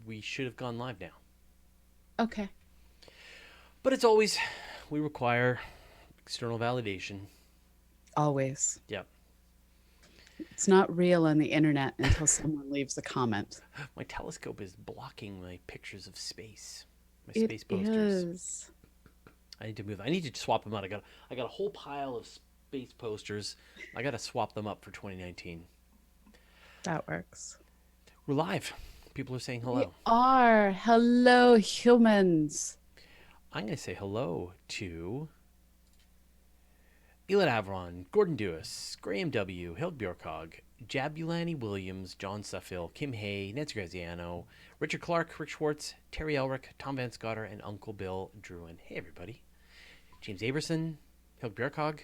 we should have gone live now. Okay. But it's always, we require external validation. Always. Yep. It's not real on the internet until someone leaves a comment. My telescope is blocking my pictures of space, my It space posters. is. I need to move. I need to swap them out. I got a whole pile of space posters. I got to swap them up for 2019. That works. We're live. People are saying We hello. are. Hello, humans. I'm going to say hello to Elid Avron, Gordon Dewis, Graham W., Hilg Bjorkog, Jabulani Williams, John Suffill, Kim Hay, Nancy Graziano, Richard Clark, Rick Schwartz, Terry Elric, Tom Van Scotter, and Uncle Bill Druin. Hey, everybody. James Aberson, Hilg Bjorkog,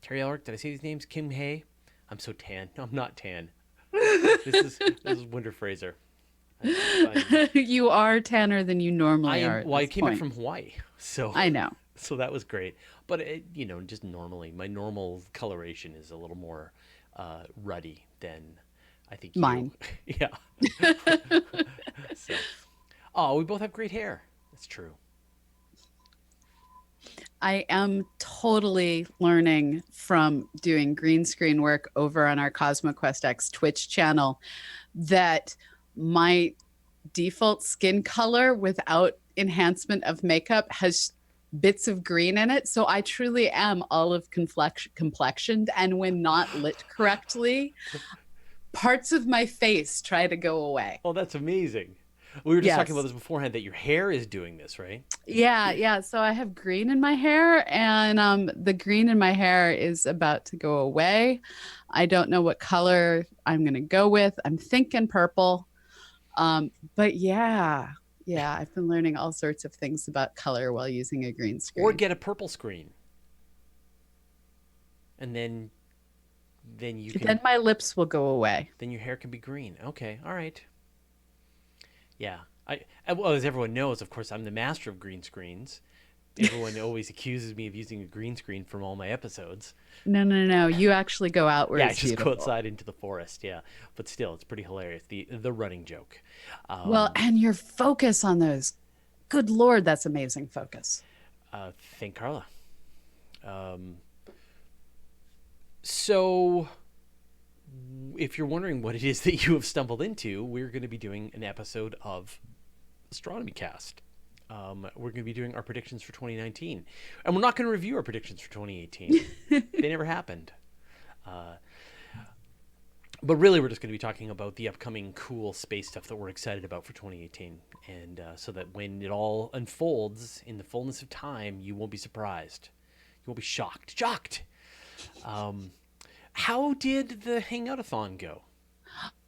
Terry Elric. Did I say these names? Kim Hay. I'm so tan. No, I'm not tan. This is Winter Fraser. You are tanner than you normally are at Well, I this came back point. from Hawaii, so I know. so that was great. But just normally, my normal coloration is a little more ruddy than I think you. Mine. Yeah. So, we both have great hair. That's true. I am totally learning from doing green screen work over on our CosmoQuest X Twitch channel that my default skin color without enhancement of makeup has bits of green in it. So I truly am olive complexioned. And when not lit correctly, parts of my face try to go away. Oh, that's amazing. We were just talking about Yes. this beforehand that your hair is doing this, right? Yeah. So I have green in my hair, and the green in my hair is about to go away. I don't know what color I'm going to go with. I'm thinking purple. But yeah, I've been learning all sorts of things about color while using a green Or screen. get a purple screen, and then you Then can my lips will go away. then your hair can be green. Okay, all right. Yeah. Well, as everyone knows, of course, I'm the master of green screens. Everyone always accuses me of using a green screen from all my episodes. No. You actually go out where Yeah, I it's just go beautiful. outside into the forest. Yeah, but still, it's pretty hilarious. The running joke. Well, Um, and your focus on those. Good Lord, that's amazing focus. thank Carla. Um, so, if you're wondering what it is that you have stumbled into, we're going to be doing an episode of Astronomy Cast. We're going to be doing our predictions for 2019, and we're not going to review our predictions for 2018. They never happened. Uh, but really, we're just going to be talking about the upcoming cool space stuff that we're excited about for 2018, and so that when it all unfolds in the fullness of time, you won't be surprised. You won't be shocked. Shocked. Um, how did the Hangoutathon go?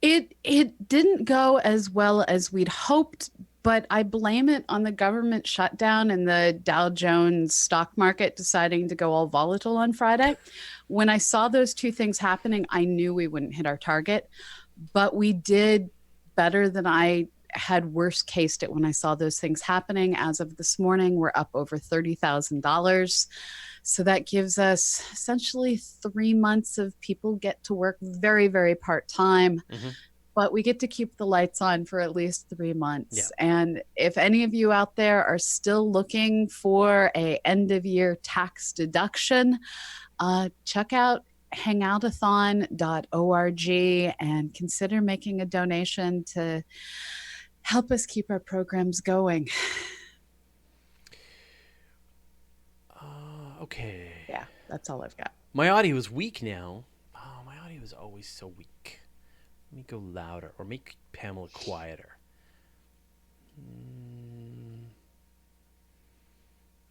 It didn't go as well as we'd hoped, but I blame it on the government shutdown and the Dow Jones stock market deciding to go all volatile on Friday. When I saw those two things happening, I knew we wouldn't hit our target, but we did better than I had worst cased it when I saw those things happening. As of this morning, we're up over $30,000. So that gives us essentially 3 months of people get to work very, very part time, Mm-hmm. but we get to keep the lights on for at least three Yeah. months. And if any of you out there are still looking for a end of year tax deduction, check out hangoutathon.org and consider making a donation to help us keep our programs going. Okay. Yeah, that's all I've got. My audio is weak now. Oh, my audio is always so weak. Let me go louder or make Pamela quieter.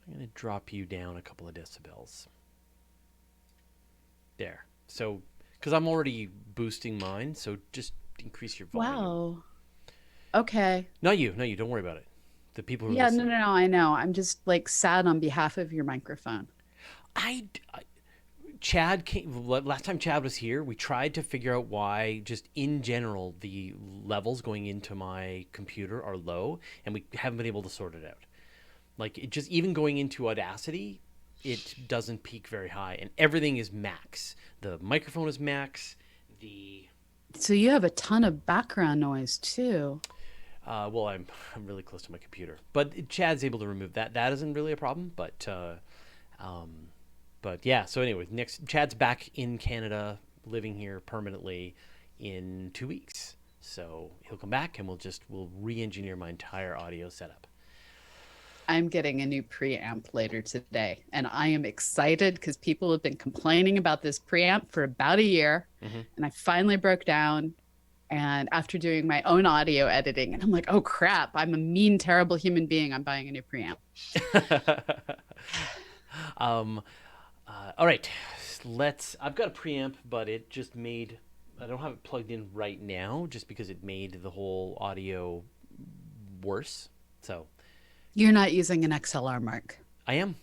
I'm going to drop you down a couple of decibels. There. So, because I'm already boosting mine, so just increase your volume. Wow. Okay. Not you. No, you. Don't worry about it. The people who are Yeah, no, listening. no, no, I know. I'm just like sad on behalf of your microphone. I Chad came last time Chad was here. We tried to figure out why, just in general, the levels going into my computer are low, and we haven't been able to sort it out. Like it just even going into Audacity, it doesn't peak very high, and everything is max. The microphone is max. The So you have a ton of background noise too. Well, I'm really close to my computer, but Chad's able to remove that. That isn't really a problem, but yeah. So anyway, next Chad's back in Canada, living here permanently in 2 weeks. So he'll come back, and we'll re-engineer my entire audio setup. I'm getting a new preamp later today, and I am excited because people have been complaining about this preamp for about a year, and I finally broke down. And after doing my own audio editing, and I'm like, oh crap, I'm a mean, terrible human being. I'm buying a new preamp. All right, I've got a preamp, but it just made. I don't have it plugged in right now, just because it made the whole audio worse. So You're not using an XLR, Mark. I am.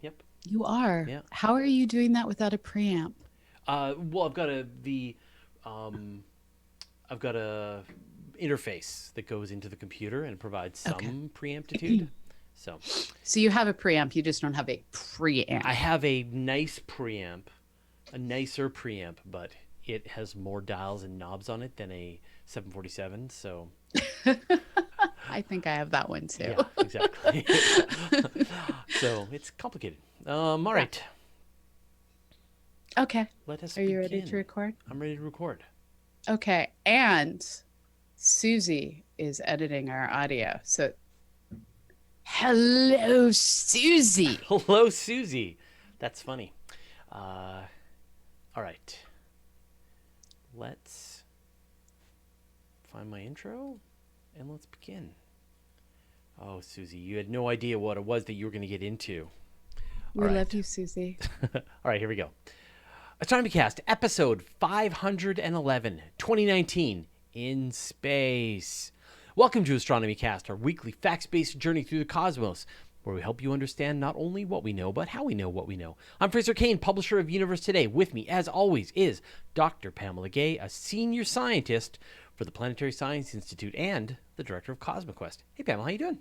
Yep. You are. Yeah. How are you doing that without a preamp? Well, I've got a interface that goes into the computer and provides some preamplitude. So you have a preamp, you just don't have a preamp. I have a nicer preamp, but it has more dials and knobs on it than a 747. So I think I have that one too. Yeah, exactly. So it's complicated. All right. Okay. Let us Are you begin. ready to record? I'm ready to record. Okay. And Susie is editing our audio. So hello, Susie. Hello, Susie. That's funny. All right. Let's find my intro and let's begin. Oh, Susie, you had no idea what it was that you were going to get into. We love you, Susie. All right, here we go. Astronomy Cast, episode 511, 2019, in space. Welcome to Astronomy Cast, our weekly facts-based journey through the cosmos, where we help you understand not only what we know, but how we know what we know. I'm Fraser, Cain, publisher of Universe Today. With me, as always, is Dr. Pamela Gay, a senior scientist for the Planetary Science Institute and the director of CosmoQuest. Hey, Pamela, how you doing?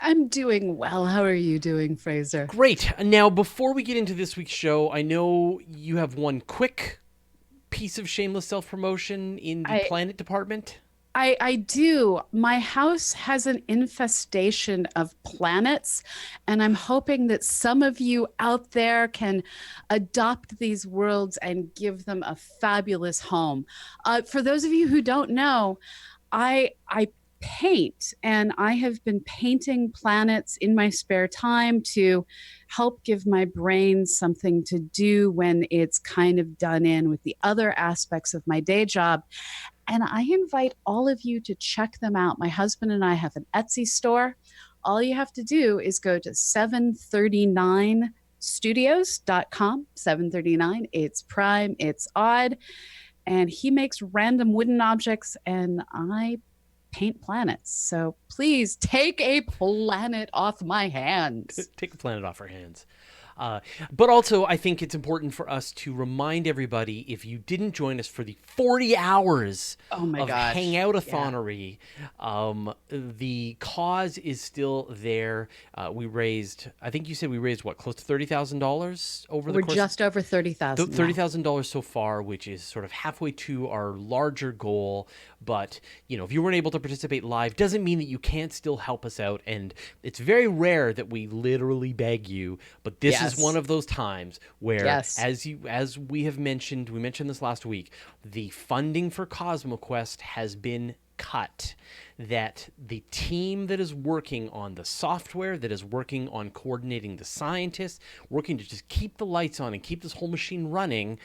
I'm doing well. How are you doing, Fraser? Great. Now, before we get into this week's show, I know you have one quick piece of shameless self-promotion in the planet department. I do. My house has an infestation of planets, and I'm hoping that some of you out there can adopt these worlds and give them a fabulous home. For those of you who don't know, I paint, and I have been painting planets in my spare time to help give my brain something to do when it's kind of done in with the other aspects of my day job. And I invite all of you to check them out. My husband and I have an Etsy store. All you have to do is go to 739studios.com. 739, it's prime, it's odd. And he makes random wooden objects, and I paint planets. So please take a planet off my hands. Take a planet off our hands. But also, I think it's important for us to remind everybody, if you didn't join us for the 40 hours of hangout-a-thonery, the cause is still there. We raised, I think you said we raised, what, close to $30,000 over the course? We're just over $30,000. $30,000 so far, which is sort of halfway to our larger goal. But, you know, if you weren't able to participate live, doesn't mean that you can't still help us out. And it's very rare that we literally beg you, but this is one of those times where, as we have mentioned, we mentioned this last week, the funding for CosmoQuest has been cut. That the team that is working on the software, that is working on coordinating the scientists, working to just keep the lights on and keep this whole machine running,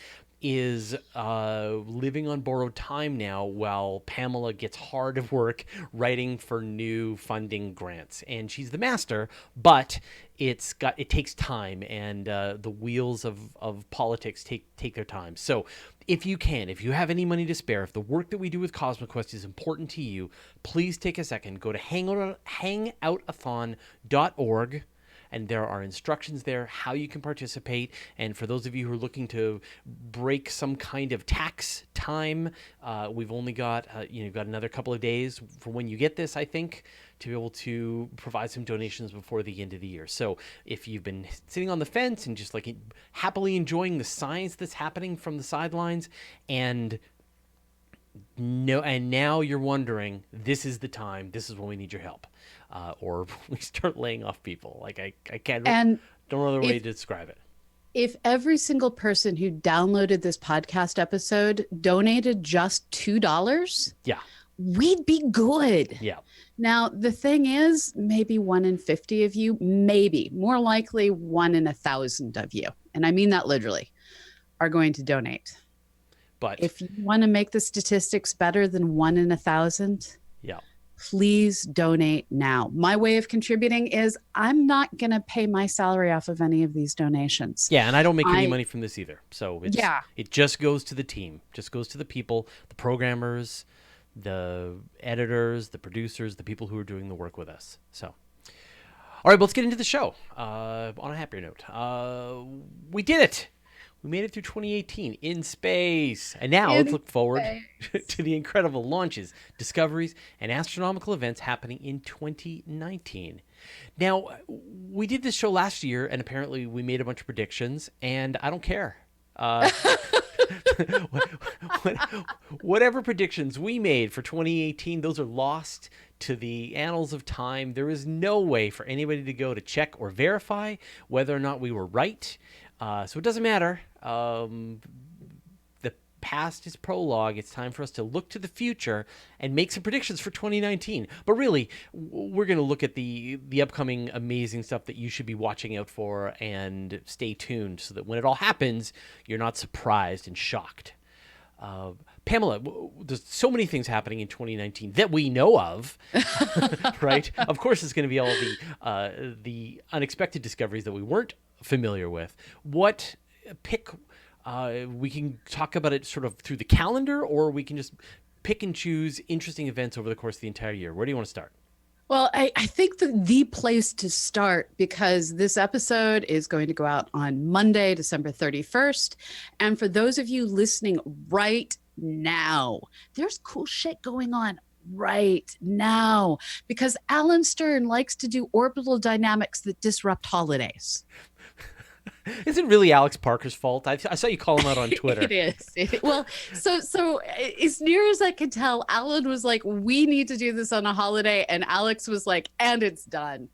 is living on borrowed time now while Pamela gets hard at work writing for new funding grants. And she's the master, but it takes time, and the wheels of politics take their time. So if you have any money to spare, if the work that we do with CosmoQuest is important to you, please take a second, go to hangoutathon.org. And there are instructions there how you can participate. And for those of you who are looking to break some kind of tax time, we've only got got another couple of days for when you get this, I think, to be able to provide some donations before the end of the year. So if you've been sitting on the fence and just like happily enjoying the science that's happening from the sidelines, and No, and now you're wondering, this is the time. This is when we need your help, or we start laying off people. Like I can't, And don't know other way if to describe it. if every single person who downloaded this podcast episode donated just $2, Yeah, we'd be good. yeah, Now, the thing is, maybe 1 in 50 of you, maybe more likely 1 in 1,000 of you, and I mean that literally, are going to donate. but If you want to make the statistics better than 1 in 1,000, yeah, please donate now. My way of contributing is I'm not going to pay my salary off of any of these donations. yeah, and I don't make any I, money from this either. So yeah, it just goes to the team, just goes to the people, the programmers, the editors, the producers, the people who are doing the work with us. So. All right, let's get into the show. On a happier note, we did it. We made it through 2018 in space. And now let's in look forward space. to the incredible launches, discoveries, and astronomical events happening in 2019. Now, we did this show last year, and apparently we made a bunch of predictions, and I don't care. Whatever predictions we made for 2018, those are lost to the annals of time. There is no way for anybody to go to check or verify whether or not we were right. So it doesn't matter. The past is prologue. It's time for us to look to the future and make some predictions for 2019. But really, we're going to look at the upcoming amazing stuff that you should be watching out for, and stay tuned so that when it all happens, you're not surprised and shocked. Pamela, there's so many things happening in 2019 that we know of, right? Of course, it's going to be all the unexpected discoveries that we weren't familiar with. What pick? We can talk about it sort of through the calendar, or we can just pick and choose interesting events over the course of the entire year. Where do you want to start? Well, I think the place to start, because this episode is going to go out on Monday, December 31st. And for those of you listening right now, there's cool shit going on right now, because Alan Stern likes to do orbital dynamics that disrupt holidays. Is it really Alex Parker's fault? I saw you call him out on Twitter. It is. Well, so as near as I can tell, Alan was like, "We need to do this on a holiday," and Alex was like, "And it's done."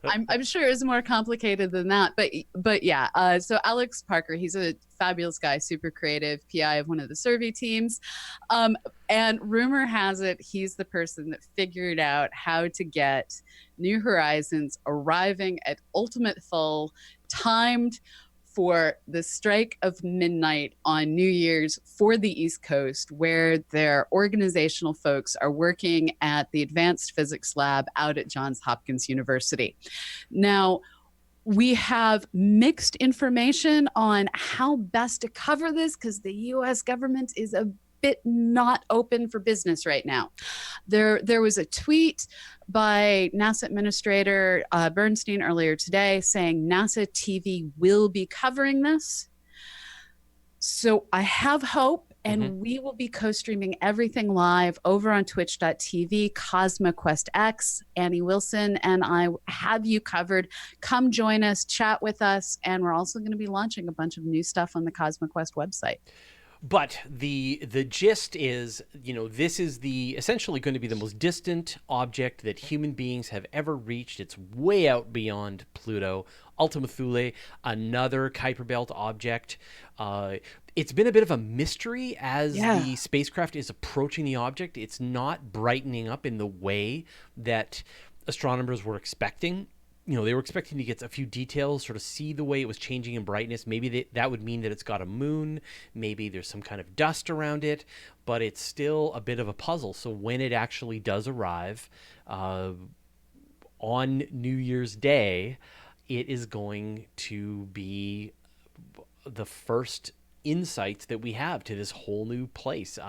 I'm sure it's more complicated than that, but yeah. So Alex Parker, he's a fabulous guy, super creative, PI of one of the survey teams, and rumor has it he's the person that figured out how to get New Horizons arriving at ultimate Thule, timed for the strike of midnight on New Year's for the East Coast, where their organizational folks are working at the Advanced Physics Lab out at Johns Hopkins University. Now, we have mixed information on how best to cover this, because the US government is a bit not open for business right now. There was a tweet by NASA Administrator Bernstein earlier today saying NASA TV will be covering this. So I have hope, and we will be co-streaming everything live over on twitch.tv, CosmoQuest X. Annie Wilson and I have you covered. Come join us, chat with us, and we're also going to be launching a bunch of new stuff on the CosmoQuest website. But the gist is, this is essentially going to be the most distant object that human beings have ever reached. It's way out beyond Pluto. Ultima Thule, another Kuiper Belt object. It's been a bit of a mystery as the spacecraft is approaching the object. It's not brightening up in the way that astronomers were expecting. They were expecting to get a few details, sort of see the way it was changing in brightness. Maybe that would mean that it's got a moon. Maybe there's some kind of dust around it, but it's still a bit of a puzzle. So when it actually does arrive on New Year's Day, it is going to be the first insights that we have to this whole new place.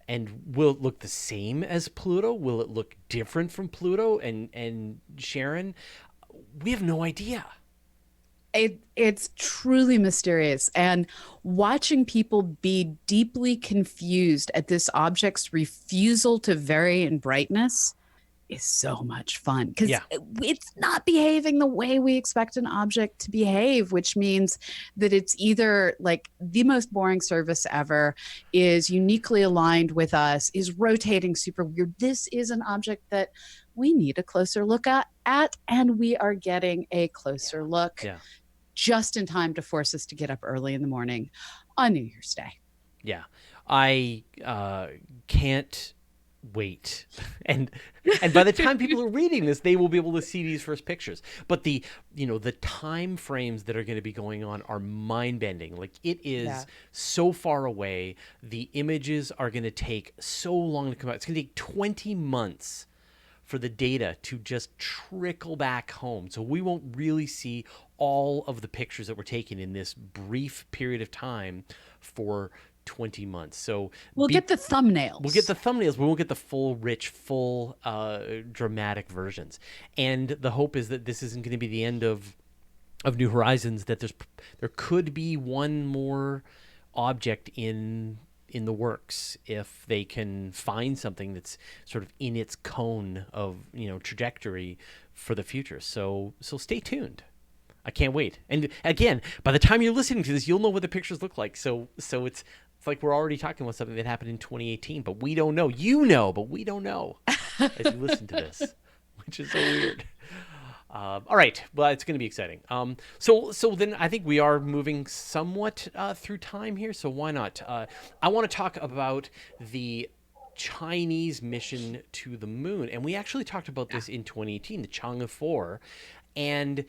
And will it look the same as Pluto? Will it look different from Pluto? And Sharon, we have no idea. It's truly mysterious. And watching people be deeply confused at this object's refusal to vary in brightness is so much fun because Yeah. it's not behaving the way we expect an object to behave, which means that it's either like the most boring service ever, is uniquely aligned with us, is rotating super weird. This is an object that we need a closer look at and we are getting a closer look Yeah. just in time to force us to get up early in the morning on New Year's Day. Yeah. I can't wait. And by the time people are reading this, they will be able to see these first pictures. But the time frames that are going to be going on are mind-bending. Like, it Yeah. is so far away. The images are going to take so long to come out. It's going to take 20 months for the data to just trickle back home. So we won't really see all of the pictures that were taken in this brief period of time for 20 months. So We'll get the thumbnails. we'll get the thumbnails, but we won't get the full, rich, full, dramatic versions. And the hope is that this isn't going to be the end of New Horizons. That there could be one more object in the works if they can find something that's sort of in its cone of trajectory for the future. So stay tuned. I can't wait. And again, by the time you're listening to this, you'll know what the pictures look like. So it's like we're already talking about something that happened in 2018, but we don't know. You know, but we don't know as you listen to this, which is so weird. All right, well, it's going to be exciting. So then I think we are moving somewhat through time here. So why not? I want to talk about the Chinese mission to the moon, and we actually talked about this in 2018, the Chang'e 4, and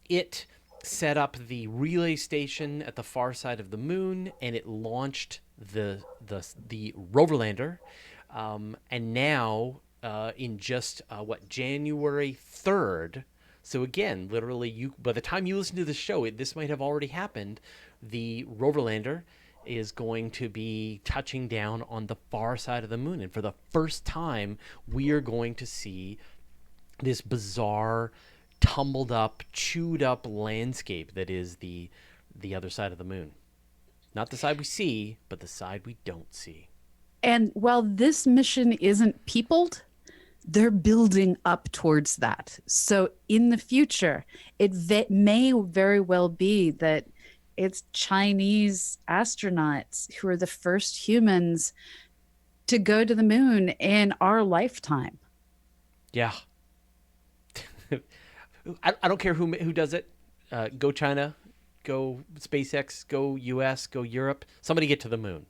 it set up the relay station at the far side of the moon, and it launched the rover lander, and now in just January 3rd. So again, literally, by the time you listen to the show, this might have already happened. The rover lander is going to be touching down on the far side of the moon, and for the first time, we are going to see this bizarre, tumbled up, chewed up landscape that is the other side of the moon. Not the side we see, but the side we don't see. And while this mission isn't peopled, they're building up towards that. So in the future, it may very well be that it's Chinese astronauts who are the first humans to go to the moon in our lifetime. Yeah. I don't care who does it. Go China, go SpaceX, go US, go Europe. Somebody get to the moon.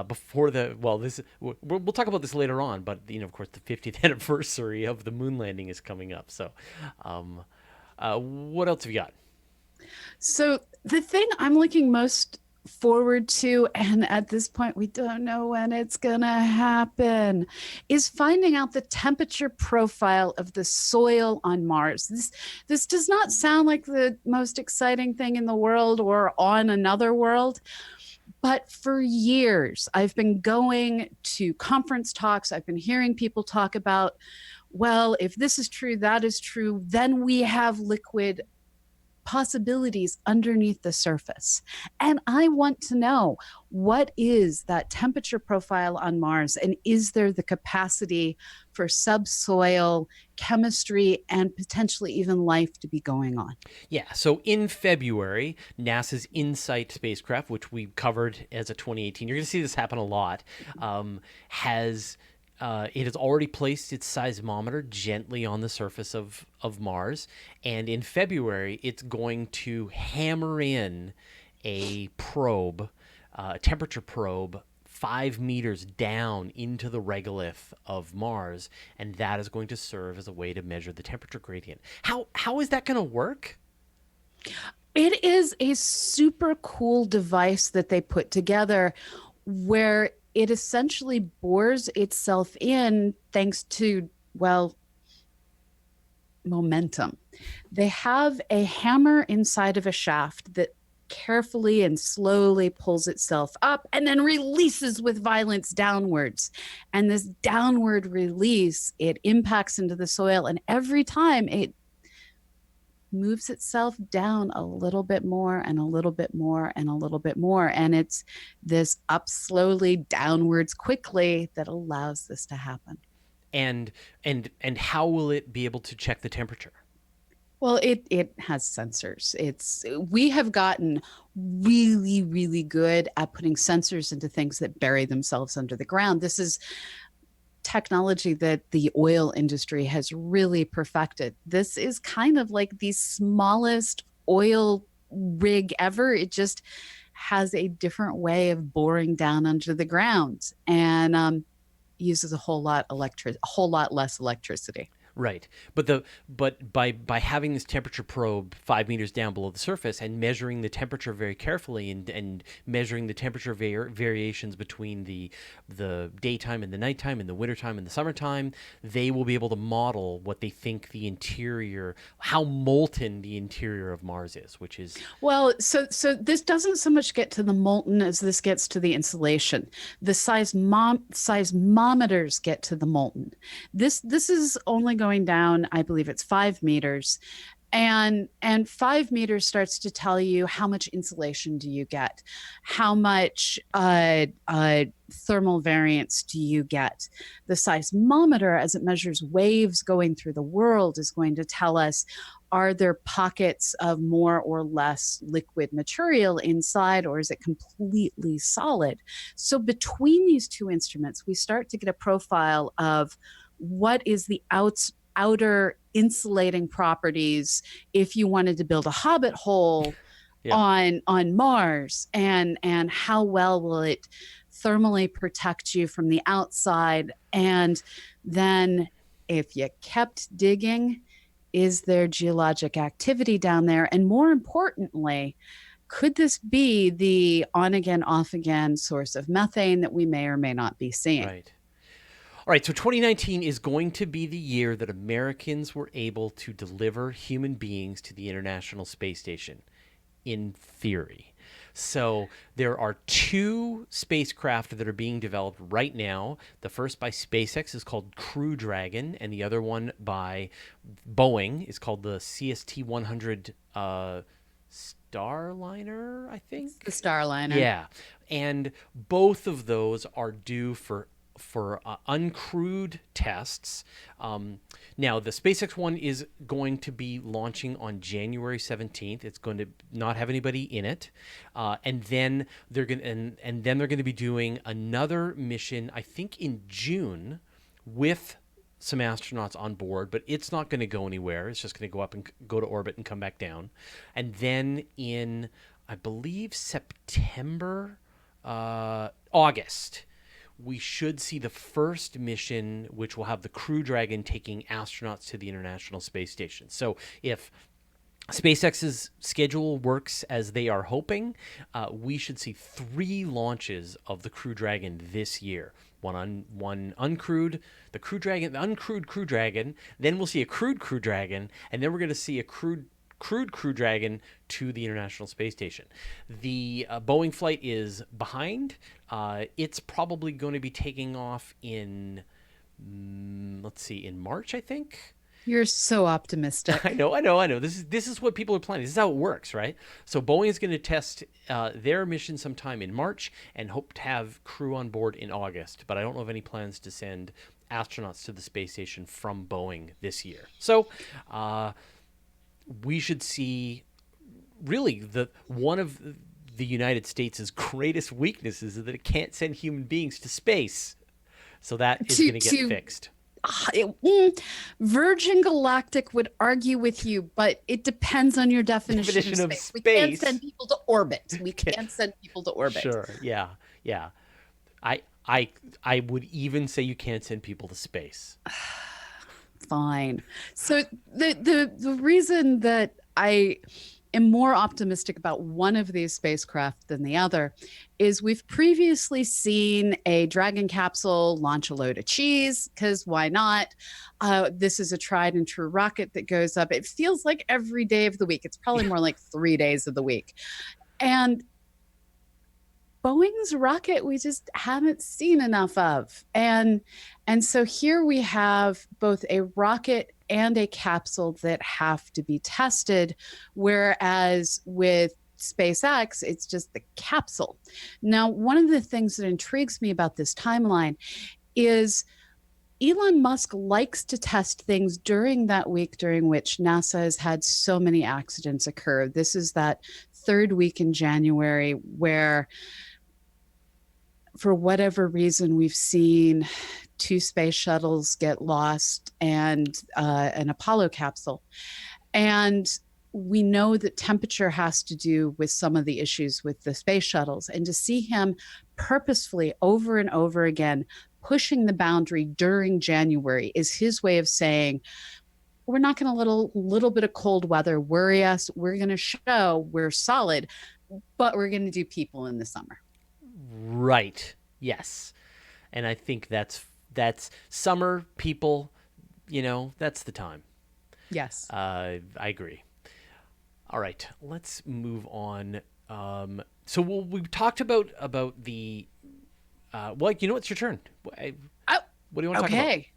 Before we'll talk about this later on, but of course the 50th anniversary of the moon landing is coming up. So, what else have you got? So the thing I'm looking most forward to, and at this point we don't know when it's gonna happen, is finding out the temperature profile of the soil on Mars. This does not sound like the most exciting thing in the world or on another world. But for years, I've been going to conference talks. I've been hearing people talk about, well, if this is true, that is true, then we have liquid possibilities underneath the surface. And I want to know, what is that temperature profile on Mars? And is there the capacity for subsoil chemistry and potentially even life to be going on? Yeah, so in February, NASA's InSight spacecraft, which we covered as a 2018, you're going to see this happen a lot, has already placed its seismometer gently on the surface of Mars, and in February, it's going to hammer in a probe, a temperature probe, 5 meters down into the regolith of Mars, and that is going to serve as a way to measure the temperature gradient. How is that going to work? It is a super cool device that they put together where it essentially bores itself in thanks to, well, momentum. They have a hammer inside of a shaft that carefully and slowly pulls itself up and then releases with violence downwards. And this downward release, it impacts into the soil, and every time it moves itself down a little bit more and a little bit more and a little bit more. And it's this up slowly, downwards quickly that allows this to happen. and and how will it be able to check the temperature? Well, it has sensors. It's we have gotten really, really good at putting sensors into things that bury themselves under the ground. This is technology that the oil industry has really perfected. This is kind of like the smallest oil rig ever. It just has a different way of boring down under the ground and uses a whole lot less electricity. Right, but by having this temperature probe 5 meters down below the surface and measuring the temperature very carefully, and measuring the temperature variations between the daytime and the nighttime and the wintertime and the summertime, they will be able to model what they think the interior, how molten the interior of Mars is, which is Well, so this doesn't so much get to the molten as this gets to the insulation. The seismometers get to the molten. This is only going down, I believe it's 5 meters, and 5 meters starts to tell you how much insulation do you get, how much thermal variance do you get. The seismometer, as it measures waves going through the world, is going to tell us, are there pockets of more or less liquid material inside, or is it completely solid? So between these two instruments, we start to get a profile of what is the outer insulating properties if you wanted to build a hobbit hole yeah. on Mars, and how well will it thermally protect you from the outside. And then if you kept digging, is there geologic activity down there? And more importantly, could this be the on again, off again source of methane that we may or may not be seeing? Right. All right, so 2019 is going to be the year that Americans were able to deliver human beings to the International Space Station, in theory. So there are two spacecraft that are being developed right now. The first by SpaceX is called Crew Dragon, and the other one by Boeing is called the CST-100 Starliner, I think. The Starliner. Yeah, and both of those are due for uncrewed tests. Now, the SpaceX one is going to be launching on January 17th. It's going to not have anybody in it, and then they're going and then they're going to be doing another mission, I think, in June, with some astronauts on board, but it's not going to go anywhere. It's just going to go up and go to orbit and come back down, and then in, I believe, September, August, we should see the first mission, which will have the Crew Dragon taking astronauts to the International Space Station. So if SpaceX's schedule works as they are hoping, we should see 3 launches of the Crew Dragon this year. One uncrewed, the uncrewed Crew Dragon. Then we'll see a crewed Crew Dragon, and then we're going to see a crewed Crew Dragon to the International Space Station. The Boeing flight is behind. It's probably going to be taking off in, in March, I think. You're so optimistic. I know. This is what people are planning. This is how it works, right? So Boeing is going to test their mission sometime in March and hope to have crew on board in August. But I don't know of any plans to send astronauts to the space station from Boeing this year. So we should see, really, one of the United States' greatest weaknesses is that it can't send human beings to space. So that is going to get fixed. Virgin Galactic would argue with you, but it depends on your definition of space. We can't send people to orbit. We can't send people to orbit. Sure. Yeah. I would even say you can't send people to space. Fine. So the reason that I am more optimistic about one of these spacecraft than the other is we've previously seen a Dragon capsule launch a load of cheese, because why not? This is a tried and true rocket that goes up. It feels like every day of the week. It's probably more like 3 days of the week. And Boeing's rocket, we just haven't seen enough of. And so here we have both a rocket and a capsule that have to be tested, whereas with SpaceX, it's just the capsule. Now, one of the things that intrigues me about this timeline is Elon Musk likes to test things during that week during which NASA has had so many accidents occur. This is that third week in January where, for whatever reason, we've seen two space shuttles get lost and an Apollo capsule. And we know that temperature has to do with some of the issues with the space shuttles. And to see him purposefully over and over again pushing the boundary during January is his way of saying, we're not going to let a little bit of cold weather worry us. We're going to show we're solid, but we're going to do people in the summer. Right. Yes. And I think that's summer people, that's the time. Yes. I agree. All right, let's move on. So we've talked about the. Well, it's your turn. What do you want to talk about? Okay.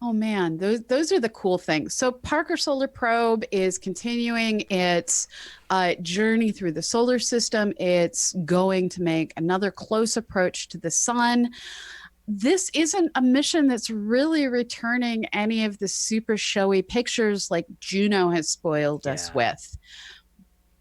Oh man, those are the cool things. So Parker Solar Probe is continuing its journey through the solar system. It's going to make another close approach to the sun. This isn't a mission that's really returning any of the super showy pictures like Juno has spoiled us with.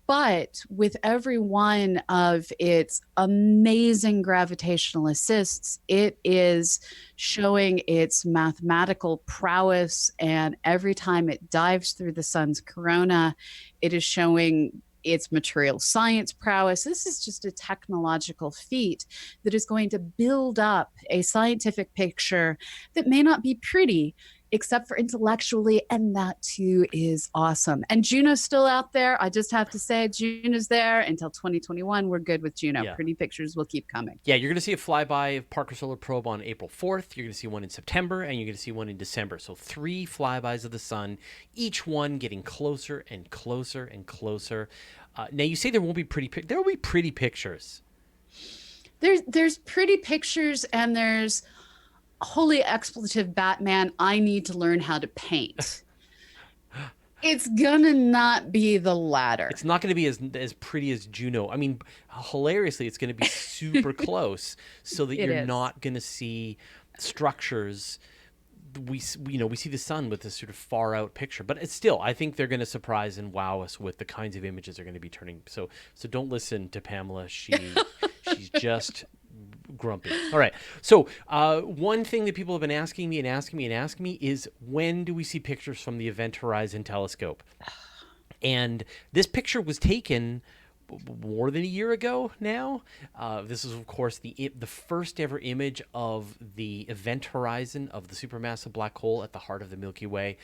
But with every one of its amazing gravitational assists, it is showing its mathematical prowess. And every time it dives through the sun's corona, it is showing its material science prowess. This is just a technological feat that is going to build up a scientific picture that may not be pretty, except for intellectually, and that too is awesome. And Juno's still out there. I just have to say, Juno's there until 2021. We're good with Juno. Yeah. Pretty pictures will keep coming. Yeah, you're going to see a flyby of Parker Solar Probe on April 4th. You're going to see one in September, and you're going to see one in December. So 3 flybys of the sun, each one getting closer and closer and closer. Now, you say there won't be pretty. There will be pretty pictures. There's pretty pictures, and there's holy expletive Batman, I need to learn how to paint. It's gonna not be the latter. It's not gonna be as pretty as Juno. I mean, hilariously, it's gonna be super close, so that you're not gonna see structures. We see the sun with this sort of far out picture, but it's still, I think they're going to surprise and wow us with the kinds of images they're going to be turning. So don't listen to Pamela. She's just grumpy. All right. So one thing that people have been asking me is, when do we see pictures from the Event Horizon Telescope? And this picture was taken more than a year ago now. This is, of course, the first ever image of the event horizon of the supermassive black hole at the heart of the Milky Way.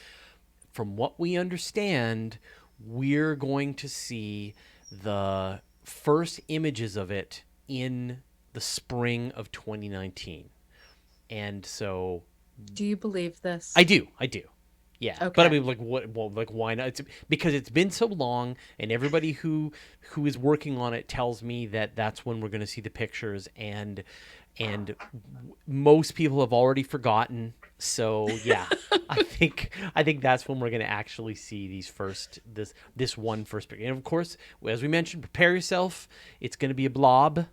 From what we understand, we're going to see the first images of it in the spring of 2019. And so... Do you believe this? I do. Yeah, okay. But I mean, like, what? Well, like, why not? It's because it's been so long, and everybody who is working on it tells me that that's when we're going to see the pictures, and most people have already forgotten. So yeah, I think that's when we're going to actually see this one first picture. And of course, as we mentioned, prepare yourself. It's going to be a blob,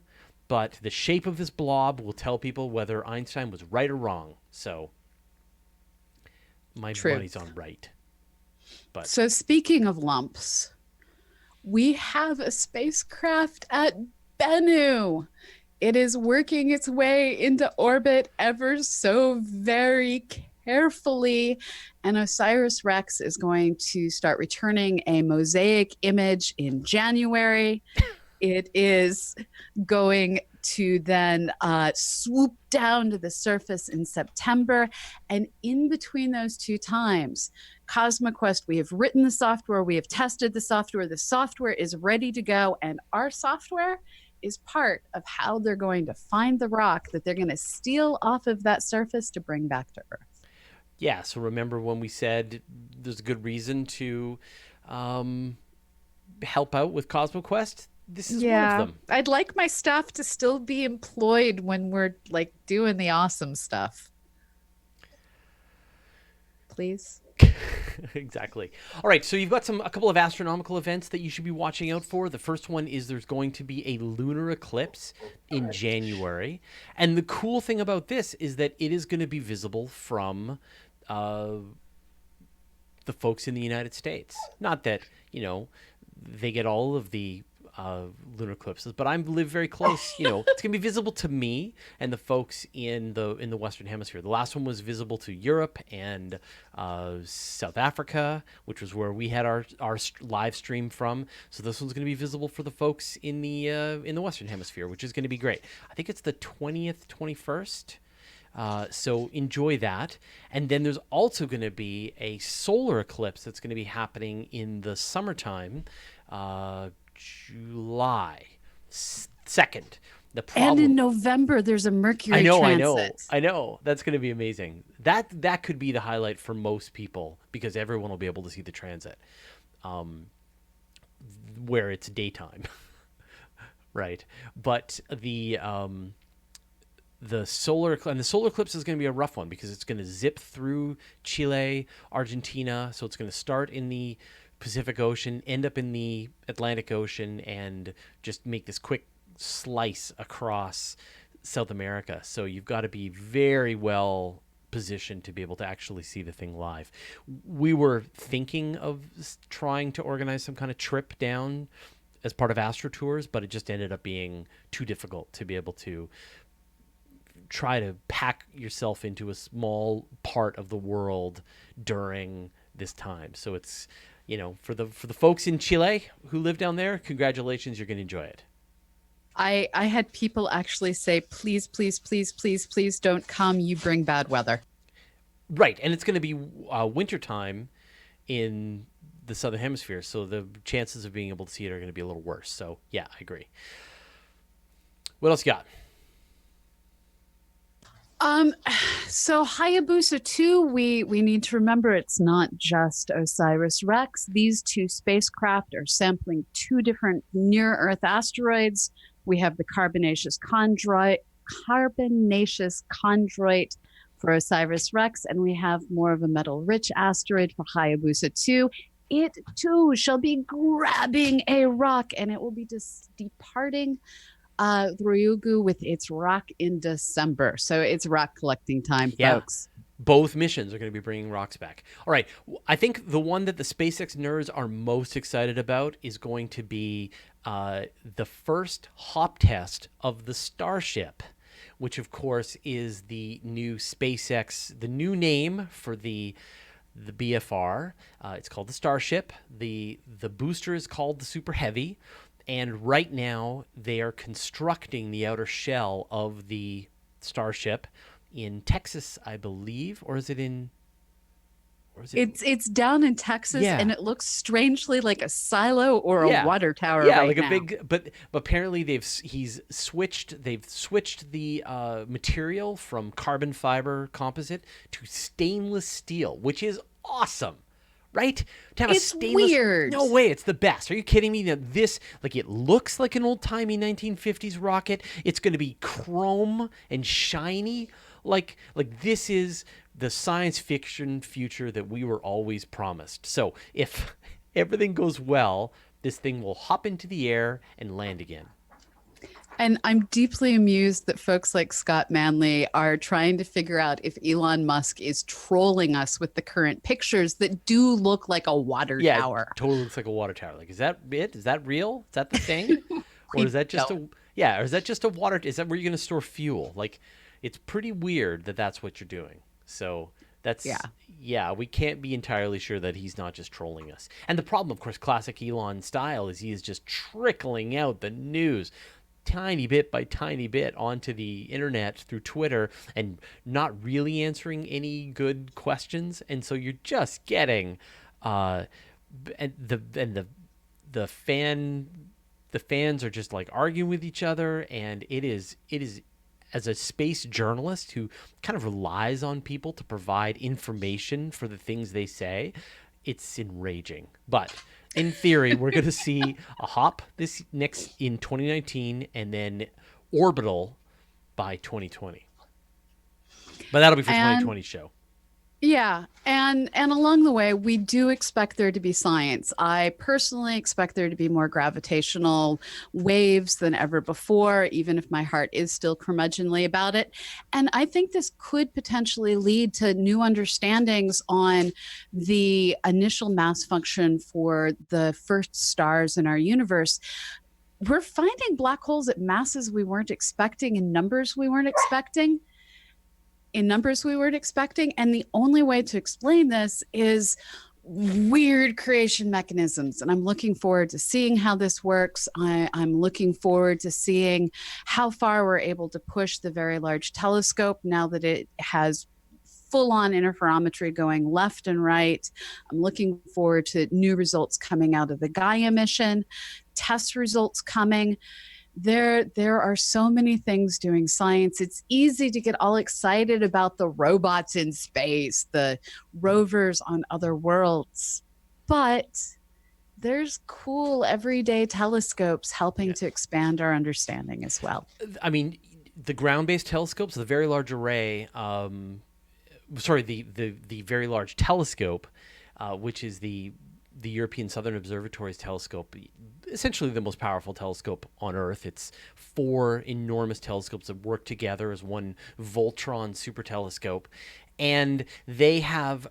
but the shape of this blob will tell people whether Einstein was right or wrong. So. My money's on right. But so speaking of lumps, we have a spacecraft at Bennu. It is working its way into orbit ever so very carefully. And OSIRIS-REx is going to start returning a mosaic image in January. It is going to then swoop down to the surface in September. And in between those two times, CosmoQuest, we have written the software, we have tested the software is ready to go, and our software is part of how they're going to find the rock that they're going to steal off of that surface to bring back to Earth. Yeah, so remember when we said there's a good reason to help out with CosmoQuest? This is one of them. I'd like my staff to still be employed when we're like doing the awesome stuff. Please. Exactly. All right, so you've got a couple of astronomical events that you should be watching out for. The first one is there's going to be a lunar eclipse in January, and the cool thing about this is that it is going to be visible from the folks in the United States. Not that they get all of the lunar eclipses, but I live very close. It's gonna be visible to me and the folks in the Western Hemisphere. The last one was visible to Europe and South Africa, which was where we had our live stream from. So this one's gonna be visible for the folks in the Western Hemisphere, which is gonna be great. I think it's the 20th, 21st. So enjoy that. And then there's also going to be a solar eclipse that's going to be happening in the summertime, July 2nd. And in November, there's a Mercury transit. I know. That's going to be amazing. That could be the highlight for most people because everyone will be able to see the transit where it's daytime. Right. But the solar eclipse is going to be a rough one because it's going to zip through Chile, Argentina. So it's going to start in the Pacific Ocean, end up in the Atlantic Ocean, and just make this quick slice across South America. So you've got to be very well positioned to be able to actually see the thing live. We were thinking of trying to organize some kind of trip down as part of Astro Tours, but it just ended up being too difficult to be able to try to pack yourself into a small part of the world during this time. So it's, for the folks in Chile who live down there, congratulations, you're going to enjoy it. I had people actually say, please, please, please, please, please don't come. You bring bad weather. Right. And it's going to be wintertime in the Southern Hemisphere. So the chances of being able to see it are going to be a little worse. So yeah, I agree. What else you got? So Hayabusa 2, we need to remember it's not just OSIRIS-REx. These two spacecraft are sampling two different near-Earth asteroids. We have the carbonaceous chondrite for OSIRIS-REx, and we have more of a metal-rich asteroid for Hayabusa 2. It too shall be grabbing a rock, and it will be departing Ryugu with its rock in December. So it's rock collecting time, folks. Both missions are going to be bringing rocks back. All right. I think the one that the SpaceX nerds are most excited about is going to be the first hop test of the Starship, which of course is the new SpaceX, the new name for the BFR. It's called the Starship. The booster is called the Super Heavy. And right now, they are constructing the outer shell of the Starship in Texas, I believe, or is it in? It's down in Texas, and it looks strangely like a silo or a water tower. Yeah, right like now. a big. But apparently, they've switched the material from carbon fiber composite to stainless steel, which is awesome. Right? To have it's a stainless, weird. No way, it's the best. Are you kidding me? That this, it looks like an old-timey 1950s rocket. It's going to be chrome and shiny. Like this is the science fiction future that we were always promised. So if everything goes well, this thing will hop into the air and land again. And I'm deeply amused that folks like Scott Manley are trying to figure out if Elon Musk is trolling us with the current pictures that do look like a water tower. It totally looks like a water tower. Is that it? Is that real? Is that the thing? Or is that just or is that just a water? Is that where you're going to store fuel? It's pretty weird that that's what you're doing. So that's we can't be entirely sure that he's not just trolling us. And the problem, of course, classic Elon style, is he is just trickling out the news tiny bit by tiny bit onto the internet through Twitter and not really answering any good questions. And so you're just getting the fans are just arguing with each other, and it is as a space journalist who kind of relies on people to provide information for the things they say, it's enraging. But in theory, we're going to see a hop in 2019 and then orbital by 2020. But that'll be for 2020 show. Yeah, and along the way, we do expect there to be science. I personally expect there to be more gravitational waves than ever before, even if my heart is still curmudgeonly about it. And I think this could potentially lead to new understandings on the initial mass function for the first stars in our universe. We're finding black holes at masses we weren't expecting in numbers we weren't expecting And the only way to explain this is weird creation mechanisms. And I'm looking forward to seeing how this works. I'm looking forward to seeing how far we're able to push the Very Large Telescope now that it has full on interferometry going left and right. I'm looking forward to new results coming out of the Gaia mission, test results coming. There are so many things doing science. It's easy to get all excited about the robots in space, the rovers on other worlds, but there's cool everyday telescopes helping to expand our understanding as well. I mean, the ground-based telescopes, the Very Large Array, the Very Large Telescope, which is the European Southern Observatory's telescope, essentially the most powerful telescope on Earth. It's 4 enormous telescopes that work together as one Voltron super telescope, and they have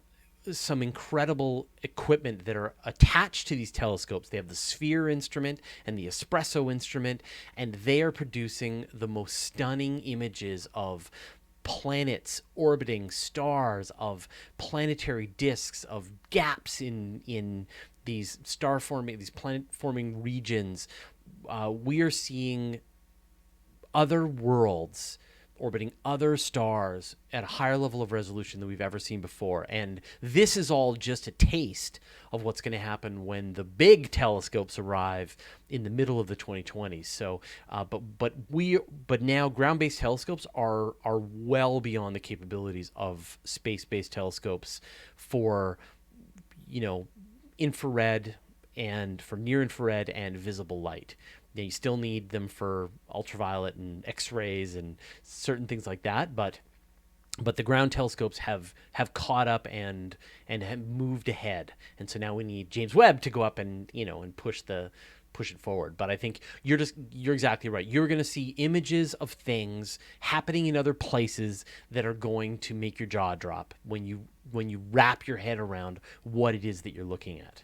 some incredible equipment that are attached to these telescopes. They have the Sphere instrument and the Espresso instrument, and they are producing the most stunning images of planets orbiting stars, of planetary disks, of gaps in these star forming, these planet forming regions. We are seeing other worlds orbiting other stars at a higher level of resolution than we've ever seen before. And this is all just a taste of what's going to happen when the big telescopes arrive in the middle of the 2020s. So, but now ground-based telescopes are well beyond the capabilities of space-based telescopes for, infrared and for near infrared and visible light. You still need them for ultraviolet and X-rays and certain things like that, but the ground telescopes have caught up and have moved ahead, and so now we need James Webb to go up and and push it forward. But I think you're exactly right. You're going to see images of things happening in other places that are going to make your jaw drop when you wrap your head around what it is that you're looking at.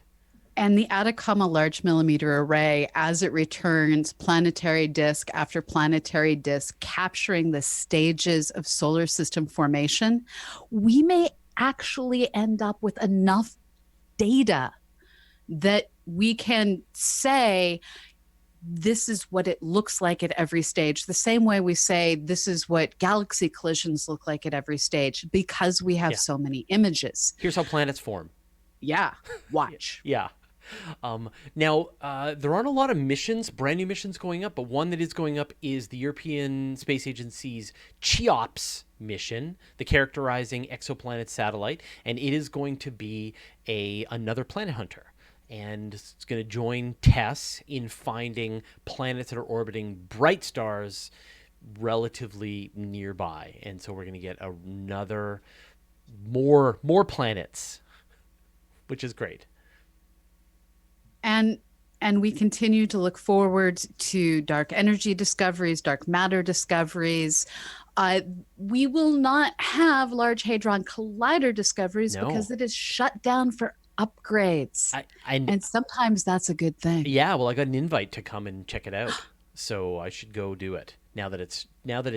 And the Atacama Large Millimeter Array, as it returns planetary disk after planetary disk, capturing the stages of solar system formation, we may actually end up with enough data that we can say, this is what it looks like at every stage. The same way we say this is what galaxy collisions look like at every stage, because we have so many images. Here's how planets form. Yeah, watch. Yeah. Now, there aren't a lot of missions, brand new missions going up, but one that is going up is the European Space Agency's CHEOPS mission, the Characterizing Exoplanet Satellite, and it is going to be another planet hunter. And it's going to join TESS in finding planets that are orbiting bright stars relatively nearby. And so we're going to get more planets, which is great. And we continue to look forward to dark energy discoveries, dark matter discoveries. We will not have Large Hadron Collider discoveries because it is shut down for upgrades. And sometimes that's a good thing. Yeah, well, I got an invite to come and check it out, so I should go do it now that it's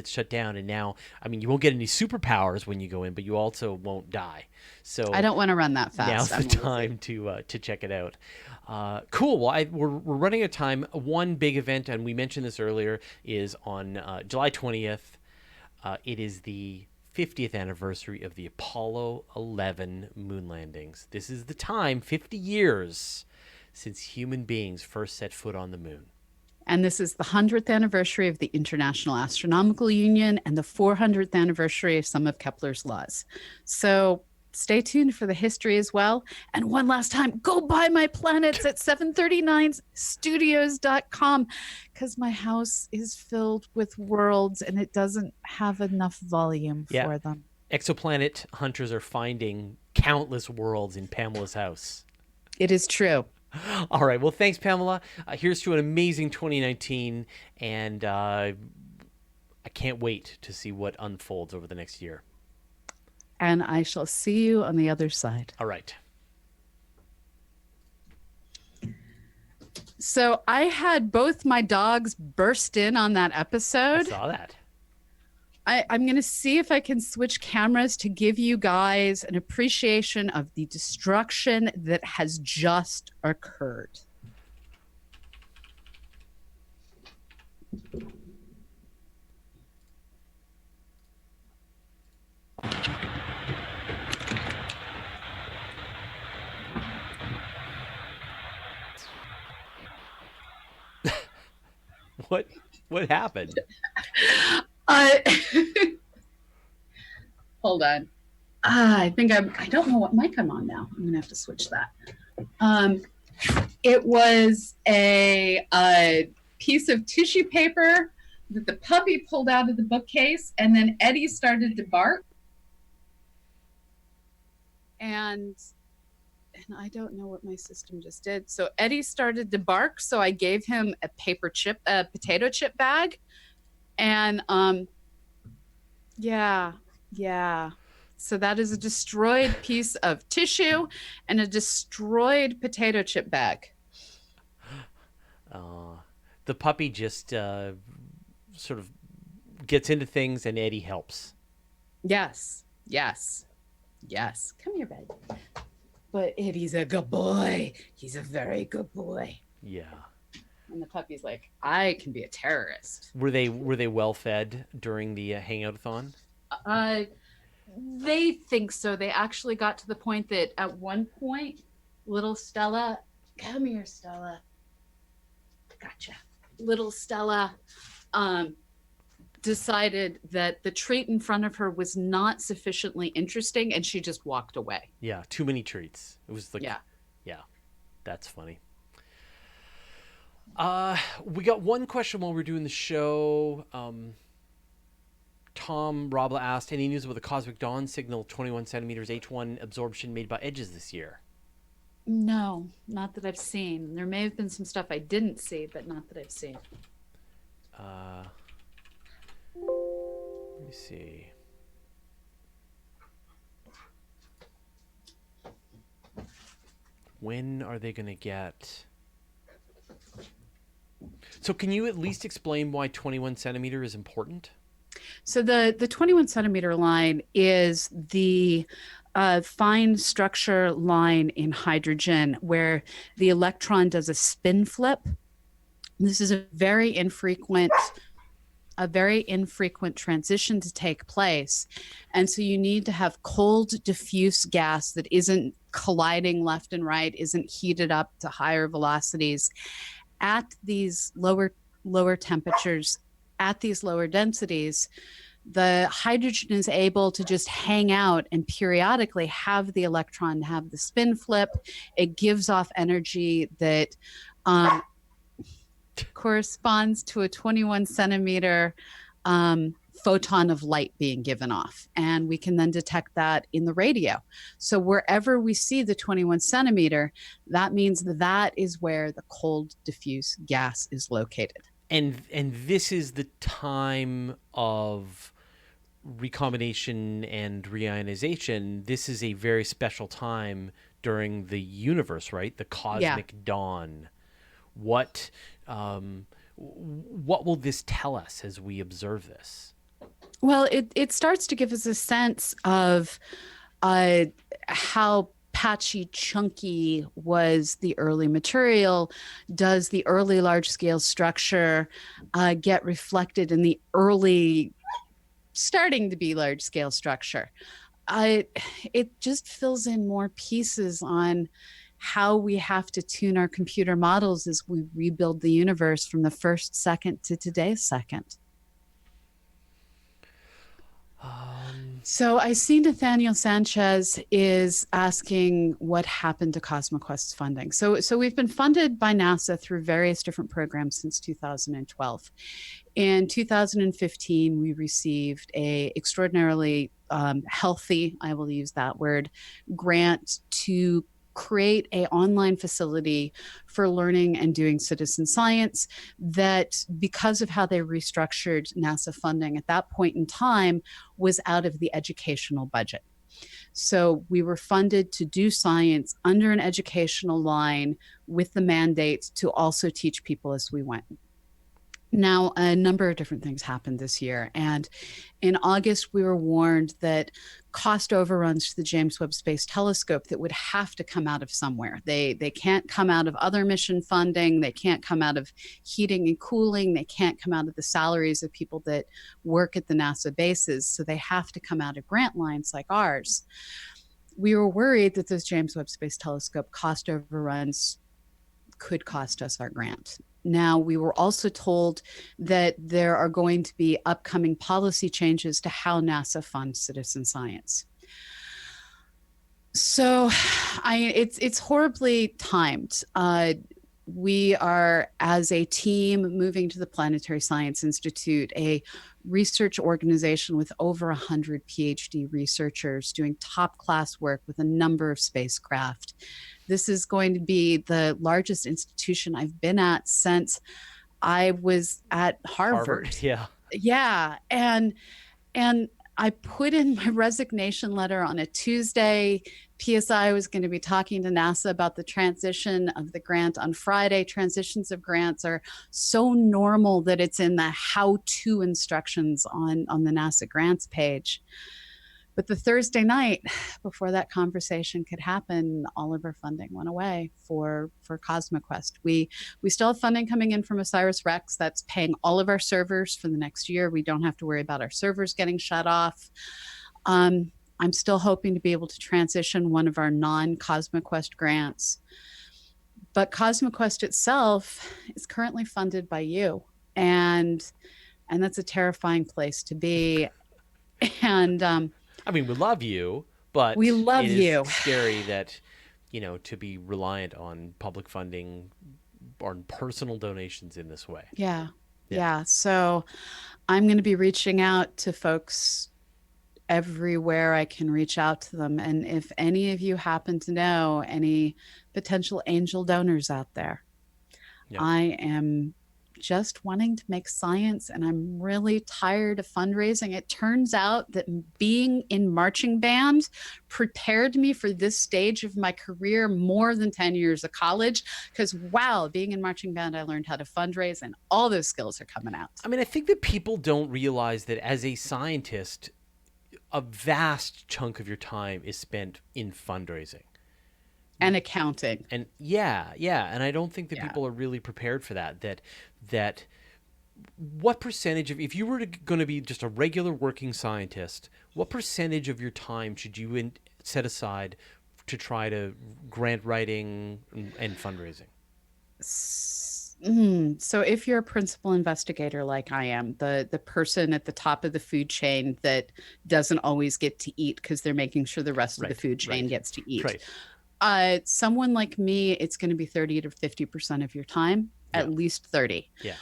shut down. And now, I mean, you won't get any superpowers when you go in, but you also won't die. So I don't want to run that fast. Now's the time to check it out. Cool. Well, we're running out of time. One big event, and we mentioned this earlier, is on July 20th. It is the 50th anniversary of the Apollo 11 moon landings. This is the time, 50 years, since human beings first set foot on the moon. And this is the 100th anniversary of the International Astronomical Union and the 400th anniversary of some of Kepler's laws. So stay tuned for the history as well. And one last time, go buy my planets at 739studios.com, because my house is filled with worlds and it doesn't have enough volume for them. Exoplanet hunters are finding countless worlds in Pamela's house. It is true. All right. Well, thanks, Pamela. Here's to an amazing 2019, and I can't wait to see what unfolds over the next year. And I shall see you on the other side. All right. So I had both my dogs burst in on that I episode. saw that. I'm going to see if I can switch cameras to give you guys an appreciation of the destruction that has just occurred. What happened? Hold on. I think I don't know what mic I'm on now. I'm gonna have to switch that. It was a piece of tissue paper that the puppy pulled out of the bookcase, and then Eddie started to bark. And I don't know what my system just did. So Eddie started to bark, so I gave him a potato chip bag. And yeah. So that is a destroyed piece of tissue and a destroyed potato chip bag. The puppy just sort of gets into things, and Eddie helps. Yes. Come here, babe. But Eddie's a good boy. He's a very good boy. Yeah. And the puppy's like, I can be a terrorist. Were they well fed during the hangout-a-thon? They think so. They actually got to the point that at one point, little Stella, come here, Stella. Gotcha. Little Stella decided that the treat in front of her was not sufficiently interesting, and she just walked away. Yeah, too many treats. It was like, yeah, that's funny. We got one question while we're doing the show. Tom Robla asked, any news about the cosmic dawn signal 21 centimeters H1 absorption made by edges this year? No, not that I've seen. There may have been some stuff I didn't see, but not that I've seen. Let me see. When are they going to get... So can you at least explain why 21 centimeter is important? So the 21 centimeter line is the fine structure line in hydrogen where the electron does a spin flip. This is a very infrequent transition to take place. And so you need to have cold diffuse gas that isn't colliding left and right, isn't heated up to higher velocities at these lower temperatures, at these lower densities. The hydrogen is able to just hang out and periodically have the electron have the spin flip. It gives off energy that corresponds to a 21 centimeter photon of light being given off. And we can then detect that in the radio. So wherever we see the 21 centimeter, that means that is where the cold diffuse gas is located. And this is the time of recombination and reionization. This is a very special time during the universe, right? The cosmic dawn. What will this tell us as we observe this? Well, it starts to give us a sense of how patchy, chunky was the early material. Does the early large-scale structure get reflected in the early starting to be large-scale structure? It just fills in more pieces on how we have to tune our computer models as we rebuild the universe from the first second to today's second. So I see Nathaniel Sanchez is asking what happened to CosmoQuest's funding. So we've been funded by NASA through various different programs since 2012. In 2015, we received a extraordinarily healthy, I will use that word, grant to create a online facility for learning and doing citizen science that, because of how they restructured NASA funding at that point in time, was out of the educational budget. So we were funded to do science under an educational line with the mandate to also teach people as we went. Now, a number of different things happened this year. And in August, we were warned that cost overruns to the James Webb Space Telescope that would have to come out of somewhere. They can't come out of other mission funding. They can't come out of heating and cooling. They can't come out of the salaries of people that work at the NASA bases. So they have to come out of grant lines like ours. We were worried that those James Webb Space Telescope cost overruns could cost us our grant. Now, we were also told that there are going to be upcoming policy changes to how NASA funds citizen science. So it's horribly timed. We are, as a team, moving to the Planetary Science Institute, a research organization with over 100 PhD researchers doing top-class work with a number of spacecraft. This is going to be the largest institution I've been at since I was at Harvard. Yeah. Yeah. And I put in my resignation letter on a Tuesday. PSI was going to be talking to NASA about the transition of the grant on Friday. Transitions of grants are so normal that it's in the how-to instructions on the NASA grants page. But the Thursday night before that conversation could happen, all of our funding went away for CosmoQuest. We still have funding coming in from OSIRIS-REx that's paying all of our servers for the next year. We don't have to worry about our servers getting shut off. I'm still hoping to be able to transition one of our non-CosmoQuest grants. But CosmoQuest itself is currently funded by you. And that's a terrifying place to be. And I mean, we love you, but we love you. It's scary that, to be reliant on public funding or personal donations in this way. Yeah. So I'm going to be reaching out to folks everywhere I can reach out to them. And if any of you happen to know any potential angel donors out there, I am just wanting to make science, and I'm really tired of fundraising. It turns out that being in marching band prepared me for this stage of my career more than 10 years of college, because wow, being in marching band, I learned how to fundraise, and all those skills are coming out. I mean, I think that people don't realize that as a scientist, a vast chunk of your time is spent in fundraising. And accounting. And yeah. And I don't think that people are really prepared for that what percentage of, if you were going to be just a regular working scientist, what percentage of your time should you set aside to try to grant writing and fundraising? So if you're a principal investigator like I am, the person at the top of the food chain that doesn't always get to eat because they're making sure the rest of the food chain gets to eat. Right. Someone like me, it's going to be 30 to 50% of your time, at least 30. Yeah.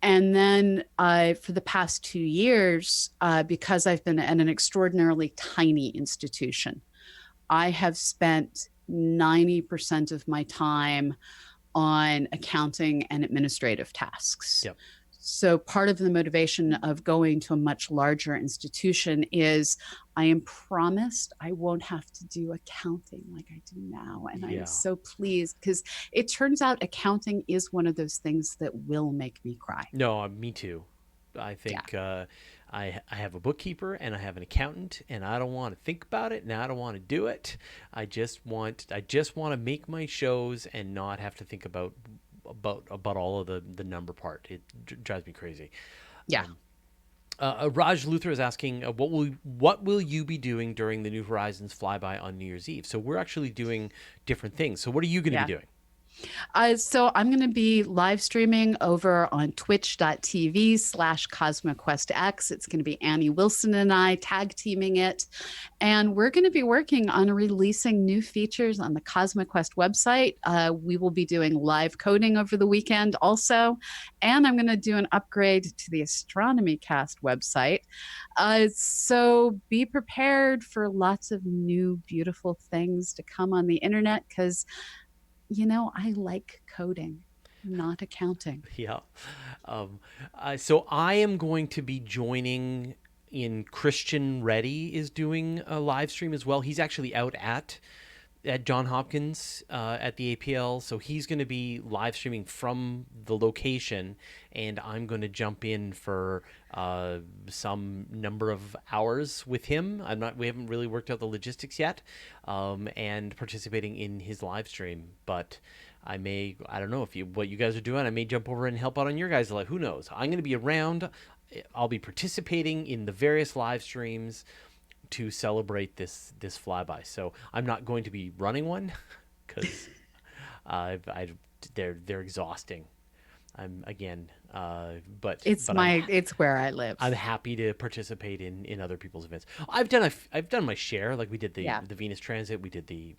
And then for the past 2 years, because I've been at an extraordinarily tiny institution, I have spent 90% of my time on accounting and administrative tasks. Yep. So part of the motivation of going to a much larger institution is I am promised I won't have to do accounting like I do now. And I am so pleased, because it turns out accounting is one of those things that will make me cry. No, me too. I think I have a bookkeeper and I have an accountant, and I don't want to think about it and I don't want to do it. I just want to make my shows and not have to think about all of the number part. It drives me crazy. Yeah. Raj Luther is asking, what will you be doing during the New Horizons flyby on New Year's Eve? So we're actually doing different things. So what are you going to be doing? So I'm going to be live streaming over on twitch.tv/CosmoQuestX. It's going to be Annie Wilson and I tag teaming it. And we're going to be working on releasing new features on the CosmoQuest website. We will be doing live coding over the weekend also. And I'm going to do an upgrade to the Astronomy Cast website. So be prepared for lots of new, beautiful things to come on the internet because I like coding, not accounting. Yeah. So I am going to be joining in. Christian Reddy is doing a live stream as well. He's actually out at John Hopkins at the APL, so he's going to be live streaming from the location, and I'm going to jump in for some number of hours with him. We haven't really worked out the logistics yet, and participating in his live stream, but I don't know what you guys are doing. I may jump over and help out on your guys' live. Who knows? I'm going to be around. I'll be participating in the various live streams to celebrate this flyby. So I'm not going to be running one because they're exhausting. I'm again, but It's where I live. I'm happy to participate in other people's events. I've done my share. Like we did the Venus transit, we did the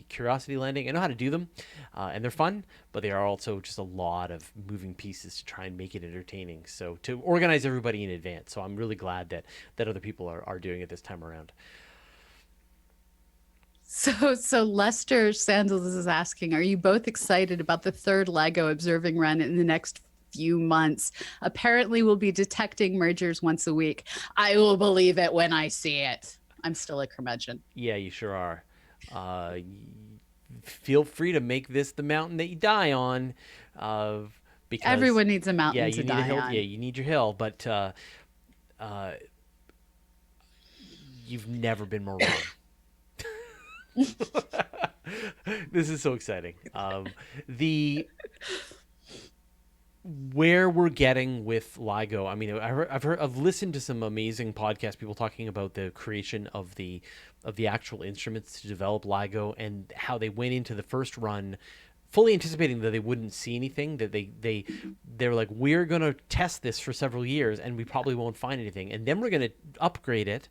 Curiosity landing. I know how to do them, and they're fun, but they are also just a lot of moving pieces to try and make it entertaining. So to organize everybody in advance. So I'm really glad that other people are doing it this time around. So Lester Sandals is asking, are you both excited about the third LIGO observing run in the next few months? Apparently we'll be detecting mergers once a week. I will believe it when I see it. I'm still a curmudgeon. Yeah, you sure are. Feel free to make this the mountain that you die on, because everyone needs a mountain to die on. Yeah, you need your hill, but you've never been more wrong. This is so exciting. Where we're getting with LIGO. I mean, I've listened to some amazing podcasts, people talking about the creation of the actual instruments to develop LIGO and how they went into the first run fully anticipating that they wouldn't see anything, that they're like, we're going to test this for several years and we probably won't find anything, and then we're going to upgrade it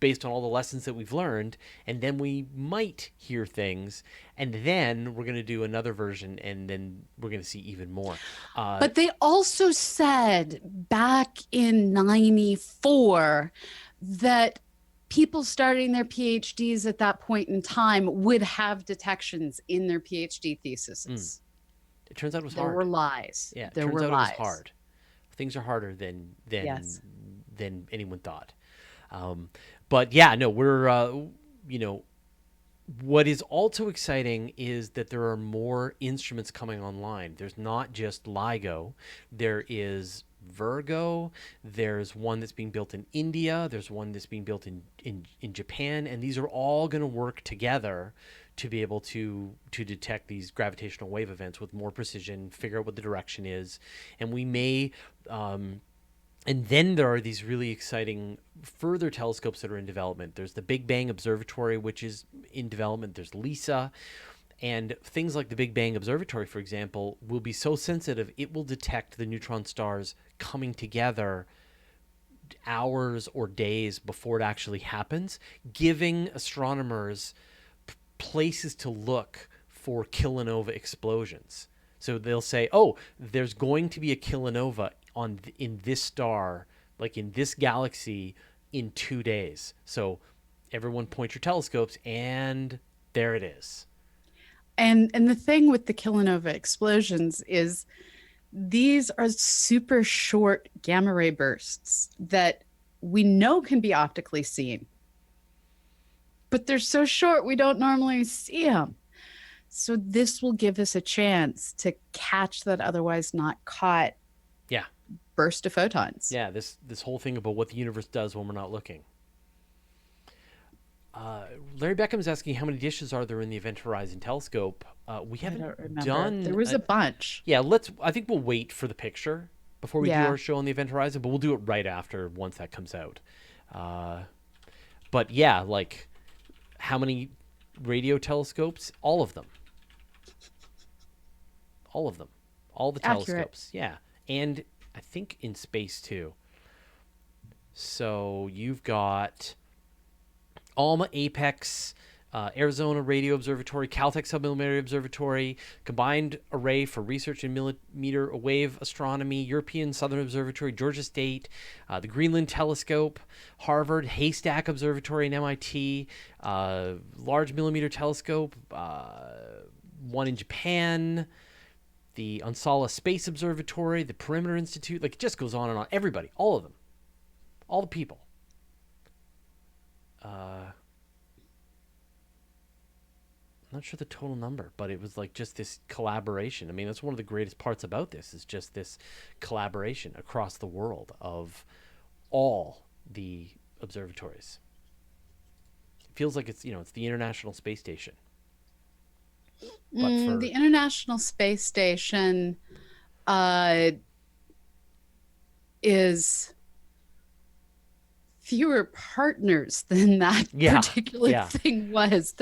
based on all the lessons that we've learned, and then we might hear things, and then we're going to do another version, and then we're going to see even more. But they also said back in 94 that people starting their PhDs at that point in time would have detections in their PhD theses. It turns out it was hard. There were lies. Yeah, there turns were out lies. It was hard. Things are harder than yes. than anyone thought. But yeah, no, we're, what is also exciting is that there are more instruments coming online. There's not just LIGO. There is Virgo. There's one that's being built in India. There's one that's being built in Japan. And these are all going to work together to be able to detect these gravitational wave events with more precision, figure out what the direction is. And we may... and then there are these really exciting further telescopes that are in development. There's the Big Bang Observatory, which is in development. There's LISA. And things like the Big Bang Observatory, for example, will be so sensitive, it will detect the neutron stars coming together hours or days before it actually happens, giving astronomers places to look for kilonova explosions. So they'll say, oh, there's going to be a kilonova in this star, like in this galaxy, in 2 days. So everyone point your telescopes, and there it is. And the thing with the kilonova explosions is these are super short gamma ray bursts that we know can be optically seen, but they're so short we don't normally see them. So this will give us a chance to catch that otherwise not caught burst of photons. Yeah, this whole thing about what the universe does when we're not looking. Larry Beckham's asking how many dishes are there in the Event Horizon telescope. We haven't done. There was a bunch. Yeah, I think we'll wait for the picture before we do our show on the Event Horizon, but we'll do it right after once that comes out. But yeah, like how many radio telescopes? All of them. All of them. All the Accurate. telescopes. Yeah. And I think in space too. So you've got ALMA, Apex, Arizona Radio Observatory, Caltech Submillimeter Observatory, Combined Array for Research in Millimeter Wave Astronomy, European Southern Observatory, Georgia State, the Greenland Telescope, Harvard, Haystack Observatory in MIT, Large Millimeter Telescope, one in Japan, the Unsala Space Observatory, the Perimeter Institute. Like, it just goes on and on. Everybody, all of them, all the people. I'm not sure the total number, but it was like just this collaboration. I mean, that's one of the greatest parts about this, is just this collaboration across the world of all the observatories. It feels like it's, it's the International Space Station. But for The International Space Station is fewer partners than that particular thing was.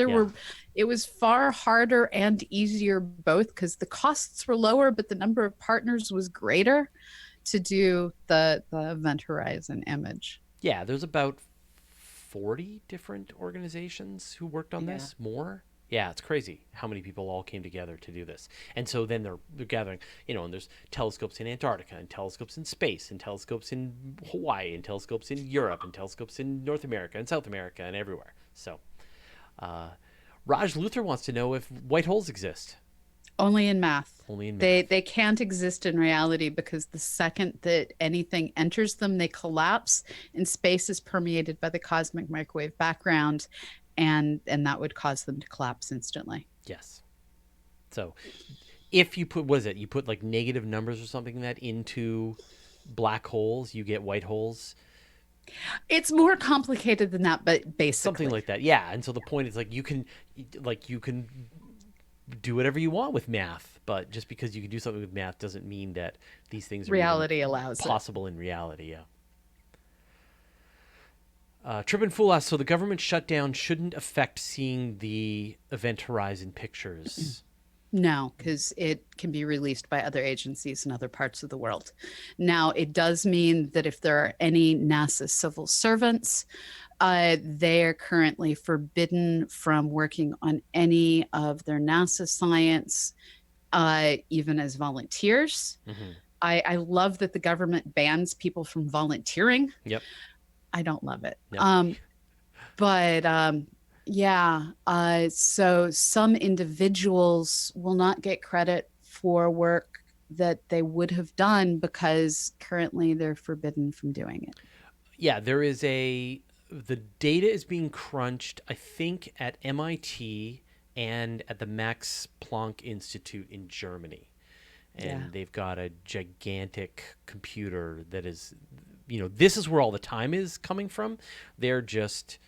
It was far harder and easier both, because the costs were lower, but the number of partners was greater to do the Event Horizon image. Yeah, there's about 40 different organizations who worked on this. More. Yeah, it's crazy how many people all came together to do this. And so then they're gathering, and there's telescopes in Antarctica, and telescopes in space, and telescopes in Hawaii, and telescopes in Europe, and telescopes in North America and South America and everywhere. So Raj Luther wants to know if white holes exist. Only in math. Only in math. They can't exist in reality, because the second that anything enters them, they collapse, and space is permeated by the cosmic microwave background. And that would cause them to collapse instantly. Yes. So if you put, you put like negative numbers or something like that into black holes, you get white holes. It's more complicated than that, but basically. Something like that. Yeah. And so the point is, like, you can do whatever you want with math, but just because you can do something with math doesn't mean that these things are reality allows possible in reality. Yeah. Trip and Fool asks, so the government shutdown shouldn't affect seeing the Event Horizon pictures? No, because it can be released by other agencies in other parts of the world. Now, it does mean that if there are any NASA civil servants, they are currently forbidden from working on any of their NASA science, even as volunteers. Mm-hmm. I love that the government bans people from volunteering. Yep. I don't love it. Yep. So some individuals will not get credit for work that they would have done, because currently they're forbidden from doing it. Yeah, the data is being crunched, I think, at MIT and at the Max Planck Institute in Germany. And they've got a gigantic computer that is, this is where all the time is coming from. They're just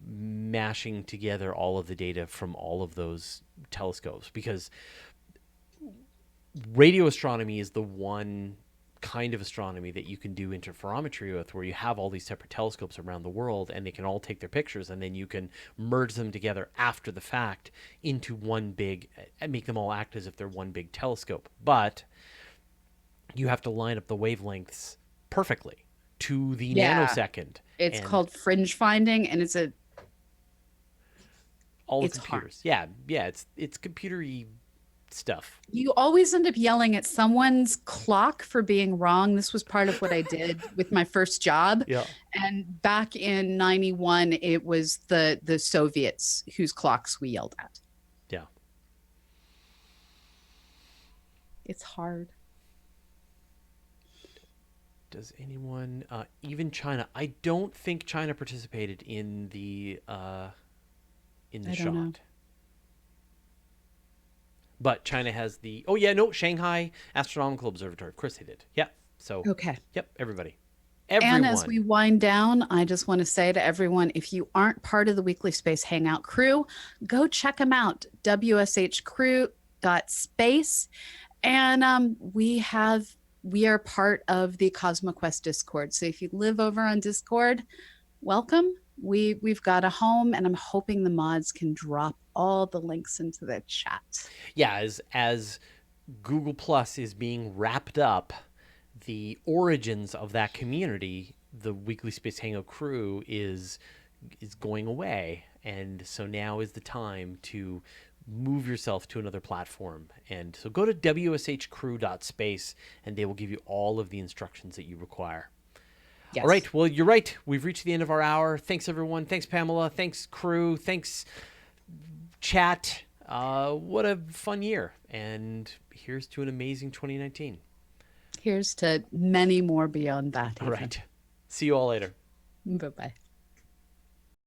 mashing together all of the data from all of those telescopes, because radio astronomy is the one kind of astronomy that you can do interferometry with, where you have all these separate telescopes around the world, and they can all take their pictures, and then you can merge them together after the fact into one big, and make them all act as if they're one big telescope. But you have to line up the wavelengths perfectly to the nanosecond. It's called fringe finding, and it's all the computers. Hard. Yeah, it's computery stuff. You always end up yelling at someone's clock for being wrong. This was part of what I did with my first job. Yeah. And back in 91, it was the Soviets whose clocks we yelled at. Yeah. It's hard. Does anyone, even China? I don't think China participated in the shot. Know. But China has Shanghai Astronomical Observatory. Of course they did. Yeah. So okay. Yep. Everyone. And as we wind down, I just want to say to everyone, if you aren't part of the Weekly Space Hangout crew, go check them out. wshcrew.space. And we are part of the CosmoQuest Discord. So if you live over on Discord, welcome. We've got a home, and I'm hoping the mods can drop all the links into the chat. Yeah, as Google Plus is being wrapped up, the origins of that community, the Weekly Space Hangout crew, is going away, and so now is the time to move yourself to another platform. And so go to wshcrew.space, and they will give you all of the instructions that you require. Yes. All right. Well, you're right. We've reached the end of our hour. Thanks, everyone. Thanks, Pamela. Thanks, crew. Thanks, chat. What a fun year. And here's to an amazing 2019. Here's to many more beyond that. All right. See you all later. Bye-bye.